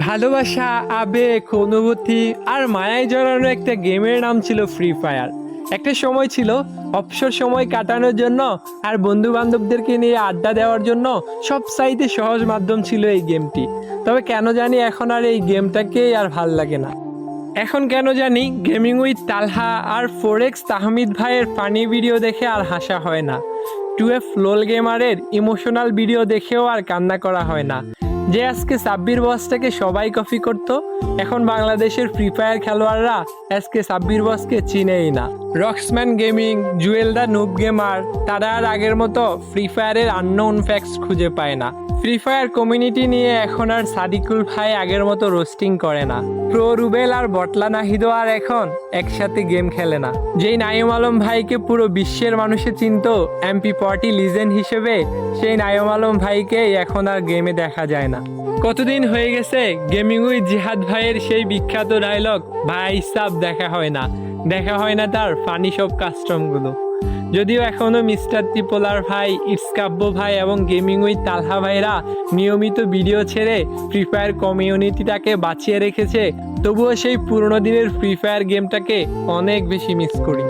ভালোবাসা, আবেগ, অনুভূতি আর মায়ায় জড়ানো একটা গেমের নাম ছিল ফ্রি ফায়ার। একটা সময় ছিল অবসর সময় কাটানোর জন্য আর বন্ধু বান্ধবদেরকে নিয়ে আড্ডা দেওয়ার জন্য সবচাইতে সহজ মাধ্যম ছিল এই গেমটি। তবে কেন জানি এখন আর এই গেমটাকেই আর ভাল লাগে না। এখন কেন জানি গেমিং উইথ তালহা আর ফোরেক্স তাহমিদ ভাইয়ের ফানি ভিডিও দেখে আর হাসা হয় না। 2F লোল গেমারের ইমোশনাল ভিডিও দেখেও আর কান্না করা হয় না। যে আজকে সাব্বির বসটাকে সবাই কপি করত, এখন বাংলাদেশের ফ্রি ফায়ার খেলোয়াড়রা আজকে সাব্বির বসকে চিনেই না। রক্সম্যান গেমিং, জুয়েল দা নুব গেমার, তারা আর আগের মতো ফ্রি ফায়ারের আননোন ফ্যাক্টস খুঁজে পায় না। ফ্রি ফায়ার কমিউনিটি নিয়ে এখন আর সাদিকুল ভাই আগের মতো রোস্টিং করে না। প্রো রুবেল আর বটলা নাহিদও আর এখন একসাথে গেম খেলে না। যেই নাইম আলম ভাইকে পুরো বিশ্বের মানুষে চিনত MP40 লিজেন্ড হিসেবে, সেই নাইম আলম ভাইকে এখন আর গেমে দেখা যায় না। কতদিন হয়ে গেছে গেমিং উইথ জিহাদ ভাইয়ের সেই বিখ্যাত ডায়লগ ভাই সাব দেখা হয় না, দেখা হয় না তার ফানি সব কাস্টমগুলো। যদিও এখনও মিস্টার ত্রিপোলার ভাই, ইটসকাব্য ভাই এবং গেমিং উইথ তালহা ভাইরা নিয়মিত ভিডিও ছেড়ে ফ্রি ফায়ার কমিউনিটিটাকে বাঁচিয়ে রেখেছে, তবুও সেই পুরোনো দিনের ফ্রি ফায়ার গেমটাকে অনেক বেশি মিস করি।